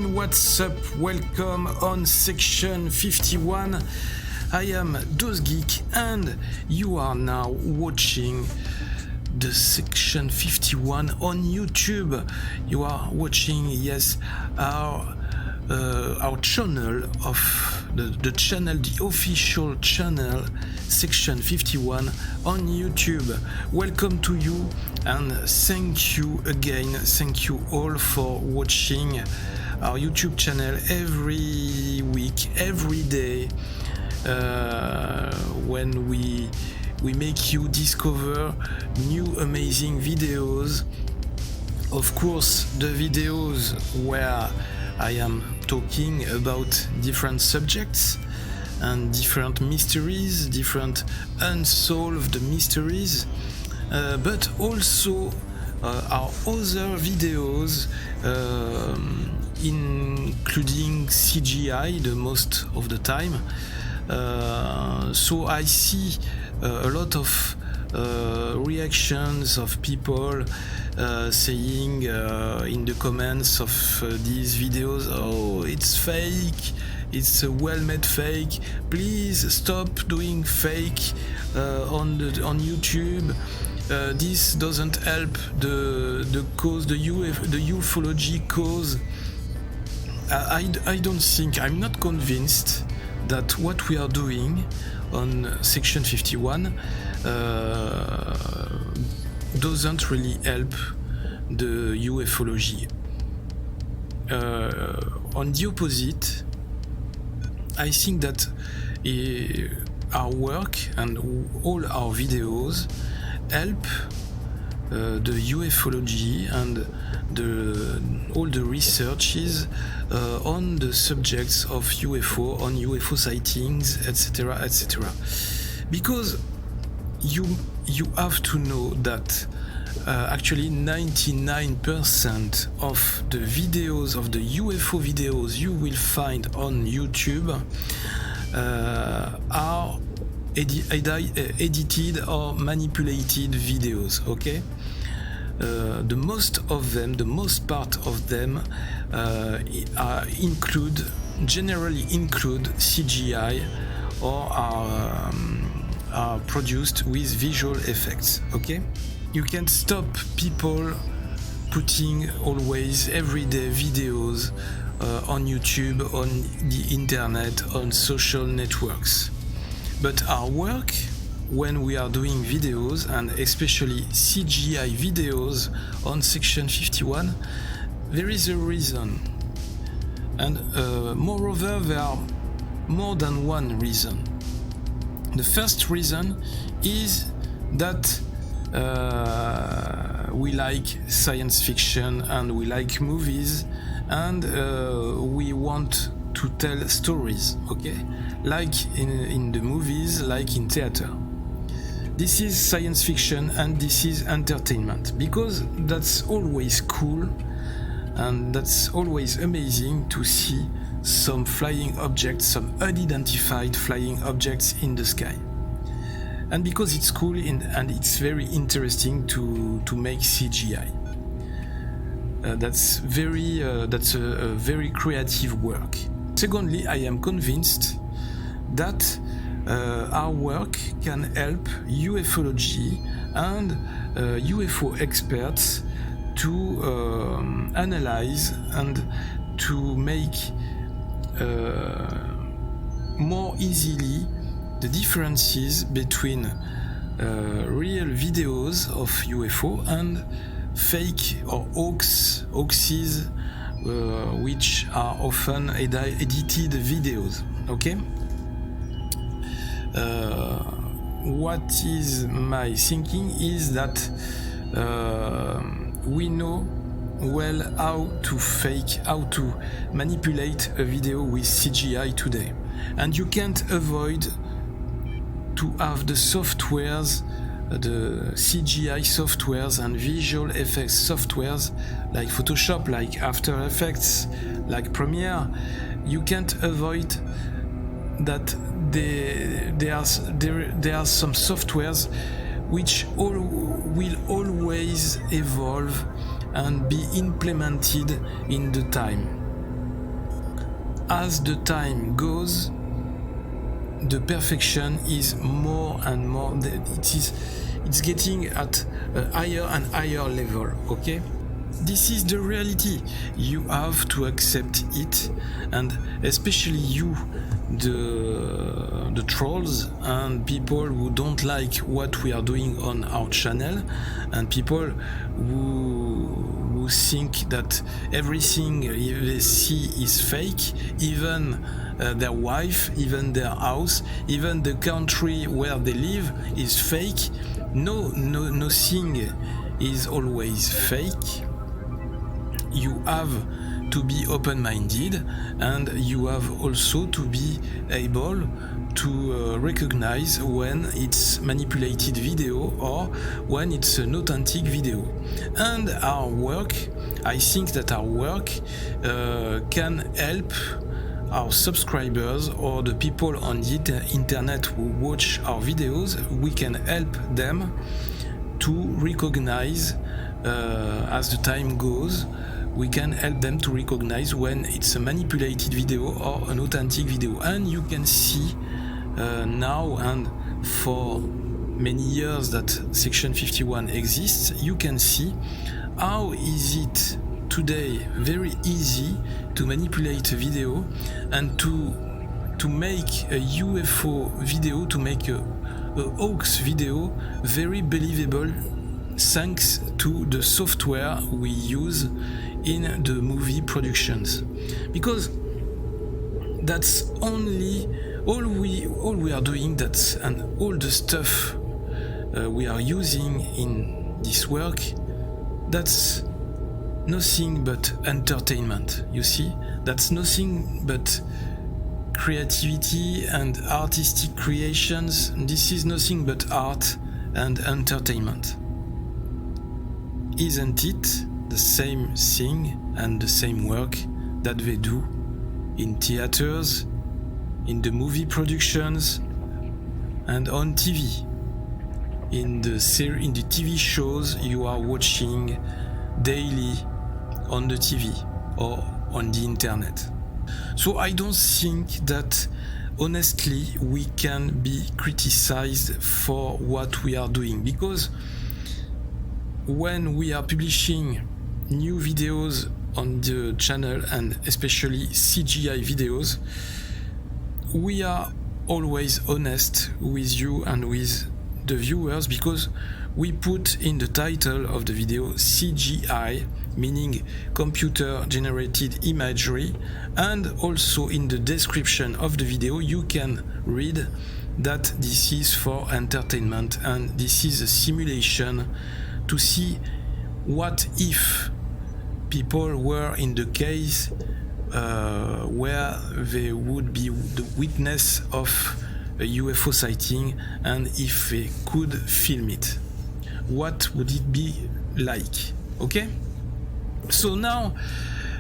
everyone, what's up? Welcome on section 51. I am DoseGeek and you are now watching the section 51 on YouTube. You are watching, yes, our channel of the channel, the official channel, section 51 on YouTube. Welcome to you and thank you again, thank you all for watching our YouTube channel every week, every day, when we make you discover new amazing videos. Of course, the videos where I am talking about different subjects and different mysteries, different unsolved mysteries, but also our other videos, including CGI the most of the time. So I see a lot of reactions of people saying in the comments of these videos, oh, it's fake, it's a well-made fake, please stop doing fake on YouTube. This doesn't help the cause, the ufology cause. I don't think, I'm not convinced that what we are doing on section 51 doesn't really help the ufology. On the opposite, I think that our work and all our videos help the ufology and all the researches on the subjects of UFO, on UFO sightings, etc., etc. Because you have to know that actually 99% of the videos, of the UFO videos you will find on YouTube are edited or manipulated videos, okay? The most part of them generally include CGI or are produced with visual effects, okay? You can't stop people putting always everyday videos on YouTube, on the internet, on social networks. But our work, when we are doing videos, and especially CGI videos on section 51, there is a reason. And moreover, there are more than one reason. The first reason is that we like science fiction and we like movies, and we want to tell stories, okay? Like in the movies, like in theater. This is science fiction and this is entertainment, because that's always cool and that's always amazing to see some flying objects, some unidentified flying objects in the sky. And because it's cool and it's very interesting to make CGI. That's a very creative work. Secondly, I am convinced that our work can help ufology and UFO experts to analyze and to make more easily the differences between real videos of UFO and fake or hoaxes, which are often edited videos, okay? What is my thinking is that we know well how to manipulate a video with CGI today, and you can't avoid to have the softwares, the CGI softwares and visual effects softwares like Photoshop, like After Effects, like Premiere. You can't avoid that there are some softwares which will always evolve and be implemented in the time. as the time goes, the perfection is more and more, it's getting at a higher and higher level, okay? This is the reality. You have to accept it, and especially you, the trolls and people who don't like what we are doing on our channel, and people who think that everything they see is fake, even their wife, even their house, even the country where they live is fake. Nothing is always fake. You have to be open-minded, and you have also to be able to recognize when it's manipulated video or when it's an authentic video. And our work, I think that our work can help our subscribers or the people on the internet who watch our videos. We can help them to recognize as the time goes. We can help them to recognize when it's a manipulated video or an authentic video. And you can see now, and for many years that Section 51 exists, you can see how is it today very easy to manipulate a video and to make a UFO video, to make a hoax video very believable, thanks to the software we use in the movie productions. Because that's only all we are doing, that's, and all the stuff we are using in this work, that's nothing but entertainment. You see, that's nothing but creativity and artistic creations. This is nothing but art and entertainment. Isn't it the same thing and the same work that they do in theaters, in the movie productions, and on TV, in the TV shows you are watching daily on the TV or on the internet? So I don't think that honestly we can be criticized for what we are doing, because when we are publishing new videos on the channel, and especially CGI videos, we are always honest with you and with the viewers, because we put in the title of the video CGI, meaning computer generated imagery, and also in the description of the video you can read that this is for entertainment and this is a simulation to see what if people were in the case where they would be the witness of a UFO sighting, and if they could film it, what would it be like? Okay? So now,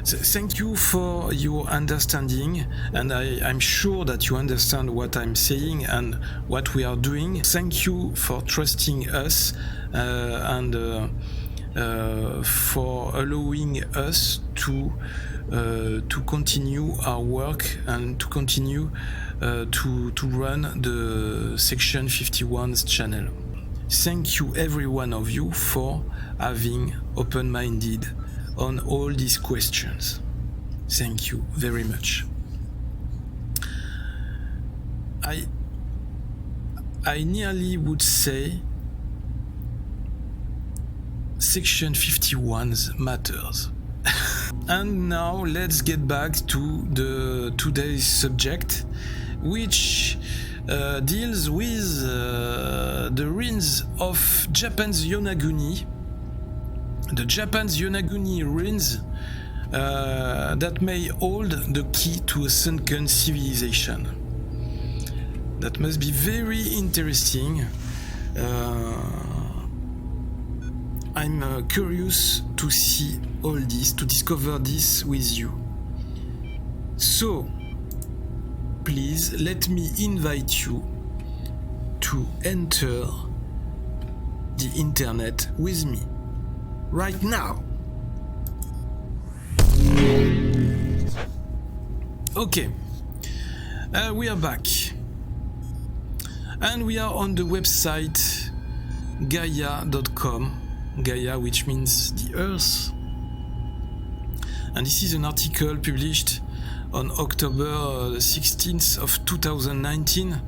thank you for your understanding, and I'm sure that you understand what I'm saying and what we are doing. Thank you for trusting us and for allowing us to continue our work and to continue to run the Section 51's channel. Thank you every one of you for having open-minded on all these questions. Thank you very much. I nearly would say Section 51's matters. And now let's get back to today's subject, which deals with the ruins of Japan's Yonaguni. The Japan's Yonaguni ruins that may hold the key to a sunken civilization. That must be very interesting. I'm curious to see all this, to discover this with you. So, please let me invite you to enter the internet with me right now. Okay, we are back. And we are on the website Gaia.com, Gaia, which means the Earth. And this is an article published on October 16th of 2019.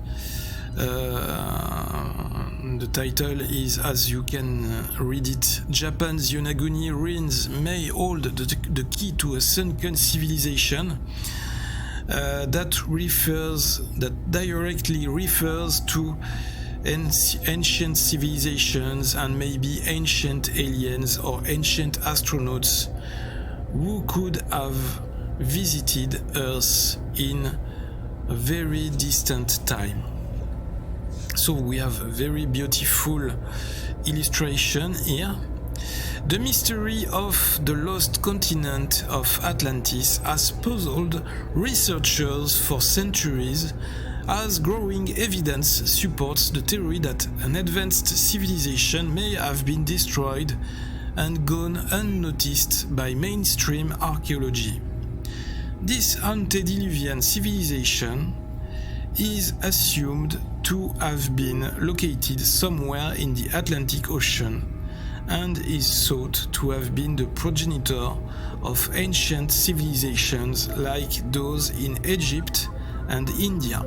The title is, as you can read it, Japan's Yonaguni ruins may hold the key to a sunken civilization. That directly refers to ancient civilizations and maybe ancient aliens or ancient astronauts who could have visited Earth in a very distant time. So we have a very beautiful illustration here. The mystery of the lost continent of Atlantis has puzzled researchers for centuries, as growing evidence supports the theory that an advanced civilization may have been destroyed and gone unnoticed by mainstream archaeology. This antediluvian civilization is assumed to have been located somewhere in the Atlantic Ocean and is thought to have been the progenitor of ancient civilizations like those in Egypt and India.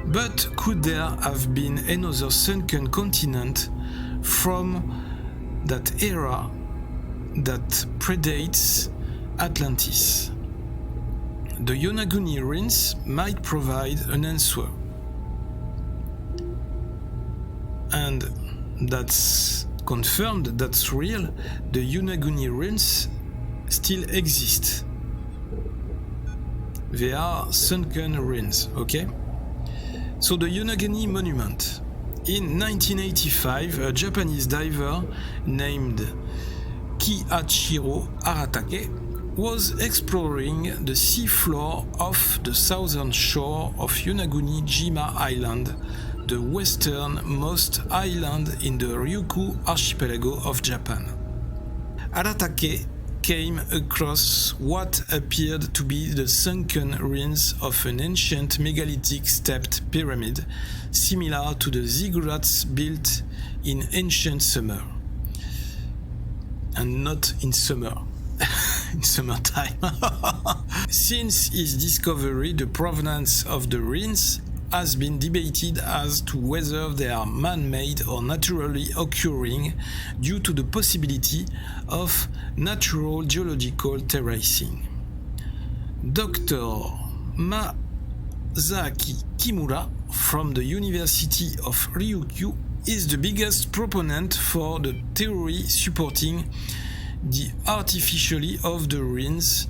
But could there have been another sunken continent from that era that predates Atlantis? The Yonaguni ruins might provide an answer. And that's confirmed, that's real. The Yonaguni ruins still exist. They are sunken ruins, okay? So the Yonaguni monument. In 1985, a Japanese diver named Kihachiro Aratake was exploring the seafloor off the southern shore of Yonaguni-jima Island, the westernmost island in the Ryukyu archipelago of Japan. Aratake came across what appeared to be the sunken ruins of an ancient megalithic stepped pyramid, similar to the ziggurats built in ancient Sumer. And not in summer. In summertime. Since his discovery, the provenance of the ruins has been debated as to whether they are man-made or naturally occurring due to the possibility of natural geological terracing. Dr. Masaaki Kimura from the University of Ryukyu is the biggest proponent for the theory supporting the artificiality of the ruins.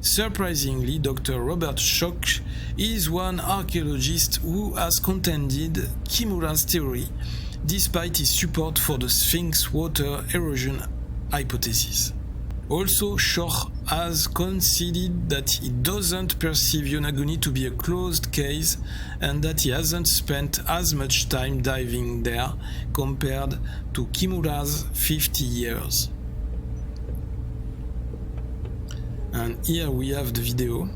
Surprisingly, Dr. Robert Schoch is one archaeologist who has contended Kimura's theory, despite his support for the Sphinx water erosion hypothesis. Also, Schoch has conceded that he doesn't perceive Yonaguni to be a closed case and that he hasn't spent as much time diving there compared to Kimura's 50 years. And here we have the video.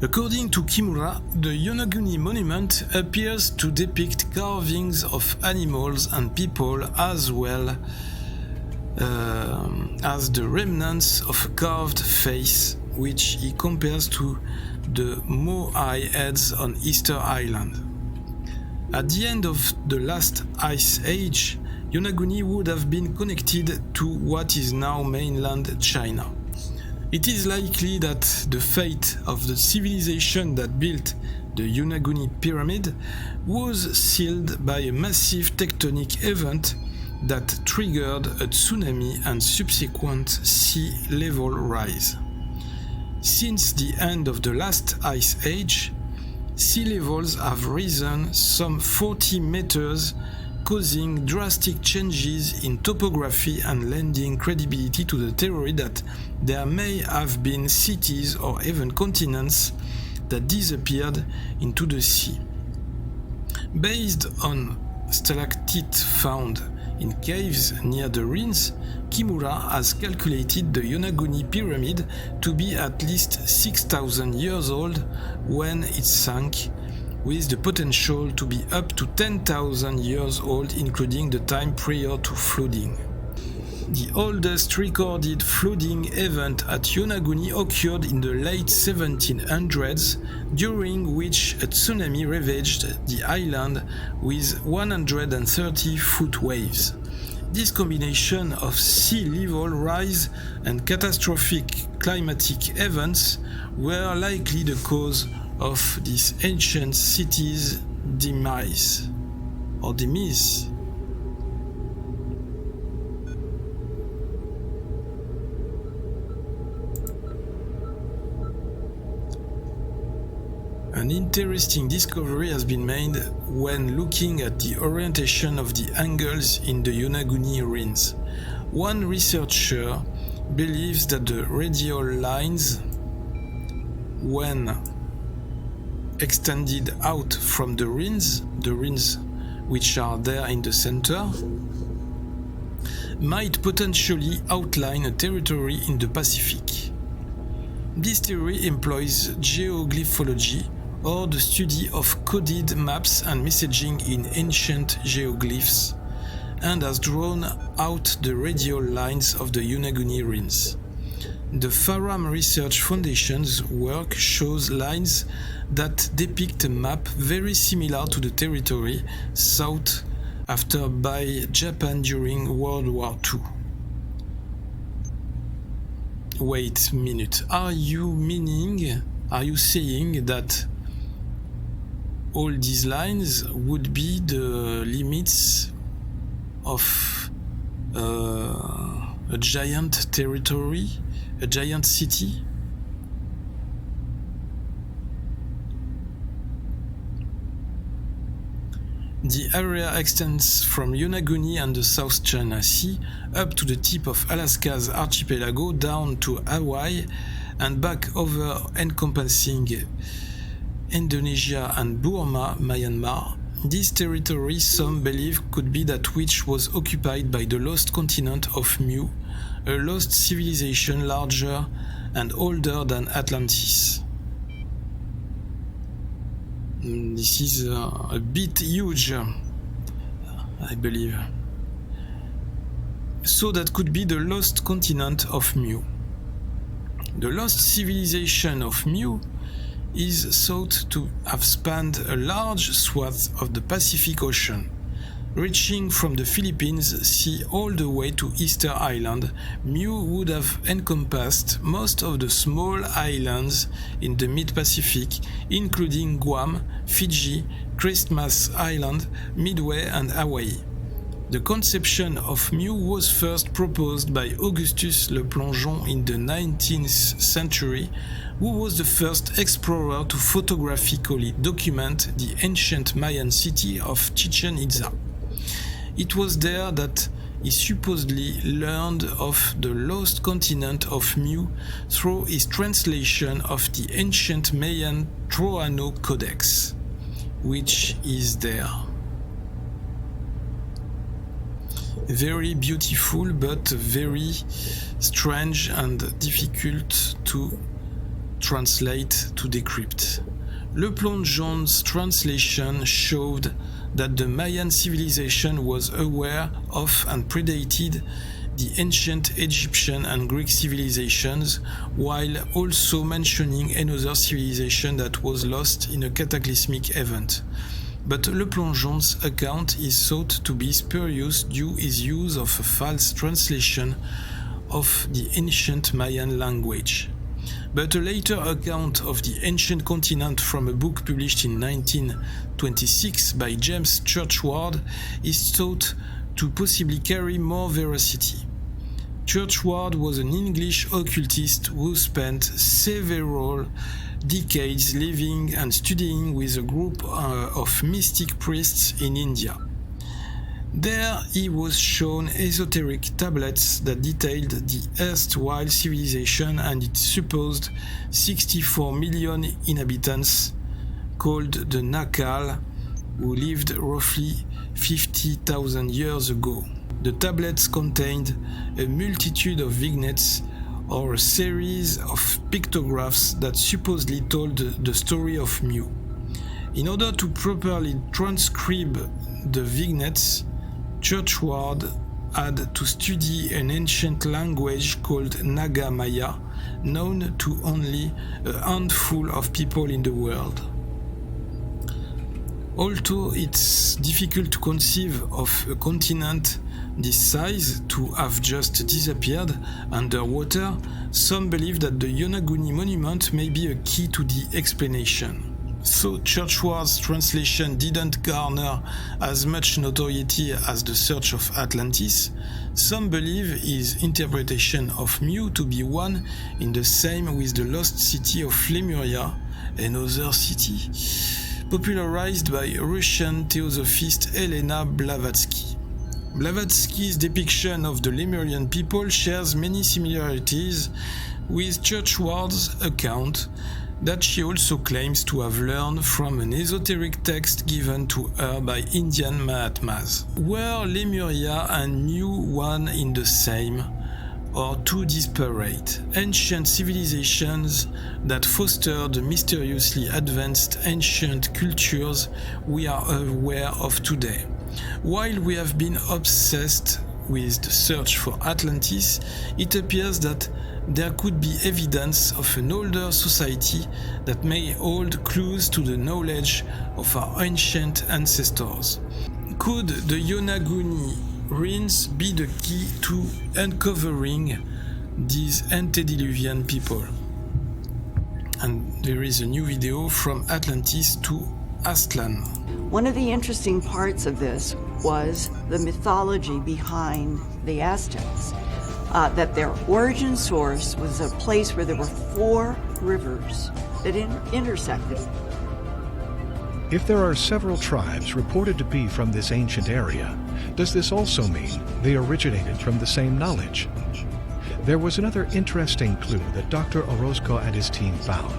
According to Kimura, the Yonaguni monument appears to depict carvings of animals and people as well as the remnants of a carved face, which he compares to the Moai heads on Easter Island. At the end of the last ice age, Yonaguni would have been connected to what is now mainland China. It is likely that the fate of the civilization that built the Yonaguni pyramid was sealed by a massive tectonic event that triggered a tsunami and subsequent sea level rise. Since the end of the last ice age, sea levels have risen some 40 meters, causing drastic changes in topography and lending credibility to the theory that there may have been cities or even continents that disappeared into the sea. Based on stalactites found in caves near the ruins, Kimura has calculated the Yonaguni pyramid to be at least 6,000 years old when it sank, with the potential to be up to 10,000 years old, including the time prior to flooding. The oldest recorded flooding event at Yonaguni occurred in the late 1700s, during which a tsunami ravaged the island with 130-foot waves. This combination of sea level rise and catastrophic climatic events were likely the cause of this ancient city's demise. An interesting discovery has been made when looking at the orientation of the angles in the Yonaguni ruins. One researcher believes that the radial lines, when extended out from the ruins which are there in the center, might potentially outline a territory in the Pacific. This theory employs geoglyphology, or the study of coded maps and messaging in ancient geoglyphs, and has drawn out the radial lines of the Yonaguni ruins. The Faram Research Foundation's work shows lines that depict a map very similar to the territory sought after by Japan during World War II. Wait a minute, are you saying that all these lines would be the limits of a giant territory, a giant city? The area extends from Yonaguni and the South China Sea up to the tip of Alaska's archipelago down to Hawaii and back over, encompassing Indonesia and Burma, Myanmar. This territory some believe could be that which was occupied by the lost continent of Mu, a lost civilization larger and older than Atlantis. This is a bit huge, I believe. So that could be the lost continent of Mu. The lost civilization of Mu is thought to have spanned a large swath of the Pacific Ocean. Reaching from the Philippines Sea all the way to Easter Island, Mu would have encompassed most of the small islands in the mid-Pacific, including Guam, Fiji, Christmas Island, Midway and Hawaii. The conception of Mu was first proposed by Augustus Le Plongeon in the 19th century, who was the first explorer to photographically document the ancient Mayan city of Chichen Itza. It was there that he supposedly learned of the lost continent of Mu through his translation of the ancient Mayan Troano Codex, which is there. Very beautiful, but very strange and difficult to translate, to decrypt. Le Plongeon's translation showed that the Mayan civilization was aware of and predated the ancient Egyptian and Greek civilizations, while also mentioning another civilization that was lost in a cataclysmic event. But Le Plongeon's account is thought to be spurious due to his use of a false translation of the ancient Mayan language. But a later account of the ancient continent from a book published in 1926 by James Churchward is thought to possibly carry more veracity. Churchward was an English occultist who spent several decades living and studying with a group of mystic priests in India. There he was shown esoteric tablets that detailed the erstwhile civilization and its supposed 64 million inhabitants, called the Nakal, who lived roughly 50,000 years ago. The tablets contained a multitude of vignettes or a series of pictographs that supposedly told the story of Mu. In order to properly transcribe the vignettes, Churchward had to study an ancient language called Naga Maya, known to only a handful of people in the world. Although it's difficult to conceive of a continent this size to have just disappeared underwater, some believe that the Yonaguni monument may be a key to the explanation. So Churchward's translation didn't garner as much notoriety as the Search of Atlantis. Some believe his interpretation of Mu to be one in the same with the lost city of Lemuria, another city, popularized by Russian theosophist Elena Blavatsky. Blavatsky's depiction of the Lemurian people shares many similarities with Churchward's account that she also claims to have learned from an esoteric text given to her by Indian Mahatmas. Were Lemuria and Mu one in the same, or two disparate, ancient civilizations that fostered the mysteriously advanced ancient cultures we are aware of today? While we have been obsessed with the search for Atlantis, it appears that there could be evidence of an older society that may hold clues to the knowledge of our ancient ancestors. Could the Yonaguni ruins be the key to uncovering these antediluvian people? And there is a new video from Atlantis to Aztlan. One of the interesting parts of this was the mythology behind the Aztecs. That their origin source was a place where there were 4 rivers that intersected. If there are several tribes reported to be from this ancient area, does this also mean they originated from the same knowledge? There was another interesting clue that Dr. Orozco and his team found.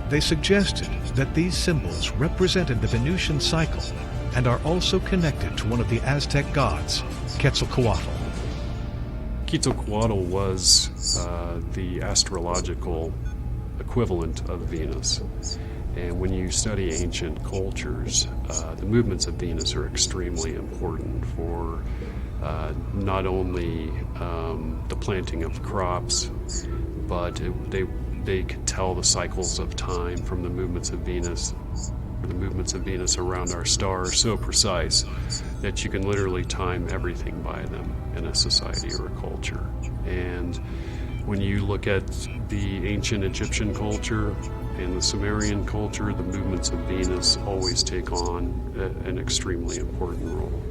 They suggested that these symbols represented the Venusian cycle and are also connected to one of the Aztec gods, Quetzalcoatl. Quetzalcoatl was the astrological equivalent of Venus. And when you study ancient cultures, the movements of Venus are extremely important for not only the planting of crops, but they could tell the cycles of time from the movements of Venus. The movements of Venus around our star are so precise that you can literally time everything by them in a society or a culture. And when you look at the ancient Egyptian culture and the Sumerian culture, the movements of Venus always take on an extremely important role.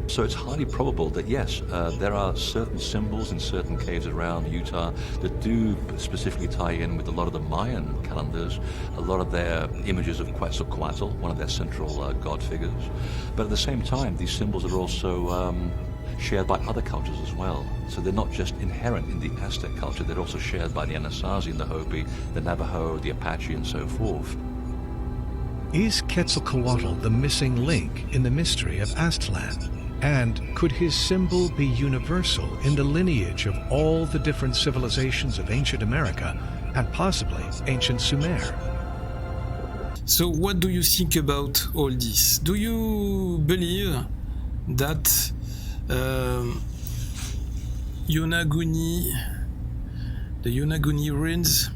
So it's highly probable that, yes, there are certain symbols in certain caves around Utah that do specifically tie in with a lot of the Mayan calendars, a lot of their images of Quetzalcoatl, one of their central god figures. But at the same time, these symbols are also shared by other cultures as well. So they're not just inherent in the Aztec culture, they're also shared by the Anasazi and the Hopi, the Navajo, the Apache, and so forth. Is Quetzalcoatl the missing link in the mystery of Aztlan? And could his symbol be universal in the lineage of all the different civilizations of ancient America and possibly ancient Sumer? So what do you think about all this? Do you believe that Yonaguni, the Yonaguni ruins,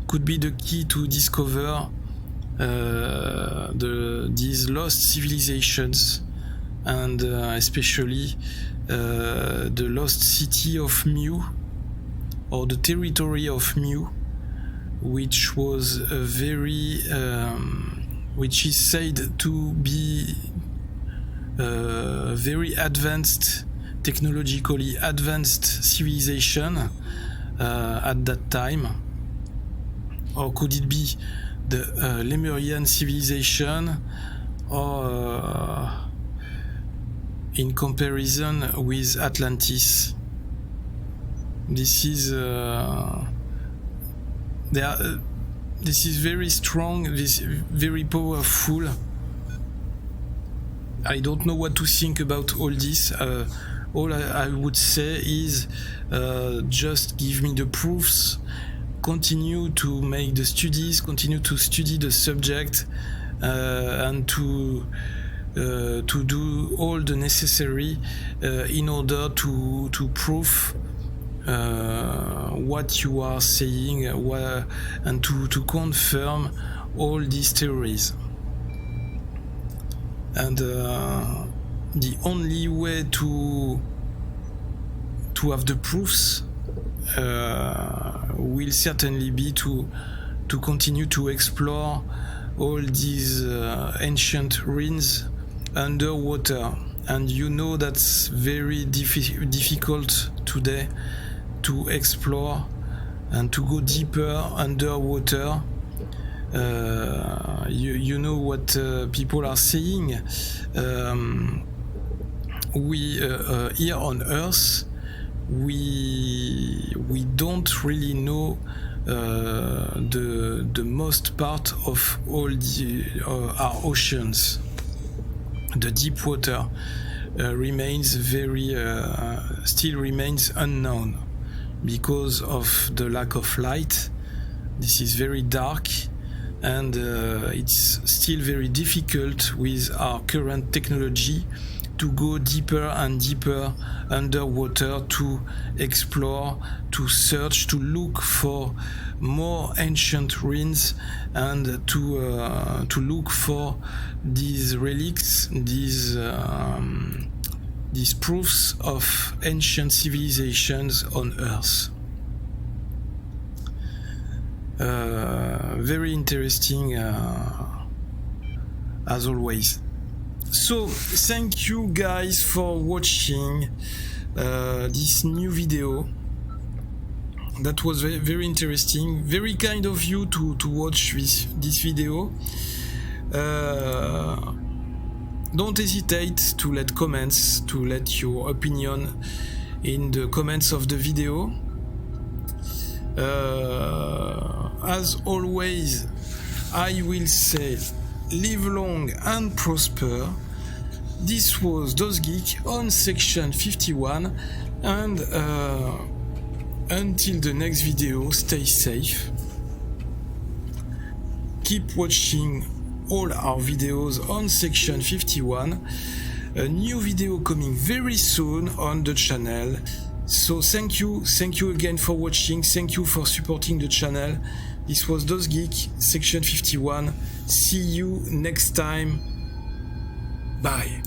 could be the key to discover these lost civilizations, and especially the lost city of Mu, or the territory of Mu, which was which is said to be very advanced, technologically advanced civilization at that time? Or could it be the Lemurian civilization, or in comparison with Atlantis? This is this is very strong, this very powerful I don't know what to think about all this. All I would say is just give me the proofs, continue to make the studies, continue to study the subject, and to do all the necessary in order to prove what you are saying, and to confirm all these theories. And the only way to have the proofs will certainly be to continue to explore all these ancient ruins underwater. And you know that's very difficult today to explore and to go deeper underwater. You know what people are saying. We here on Earth, we don't really know the most part of all our oceans. The deep water still remains unknown because of the lack of light. This is very dark, and it's still very difficult with our current technology to go deeper and deeper underwater, to explore, to search, to look for more ancient ruins, and to look for these relics, these proofs of ancient civilizations on Earth. Very interesting, as always. So, thank you guys for watching this new video. That was very, very interesting. Very kind of you to watch this video. Don't hesitate to let comments, to let your opinion in the comments of the video. As always, I will say, live long and prosper. This was DozGeek on section 51, and until the next video, stay safe. Keep watching all our videos on section 51. A new video coming very soon on the channel. So thank you again for watching. Thank you for supporting the channel. This was DozGeek, section 51. See you next time. Bye.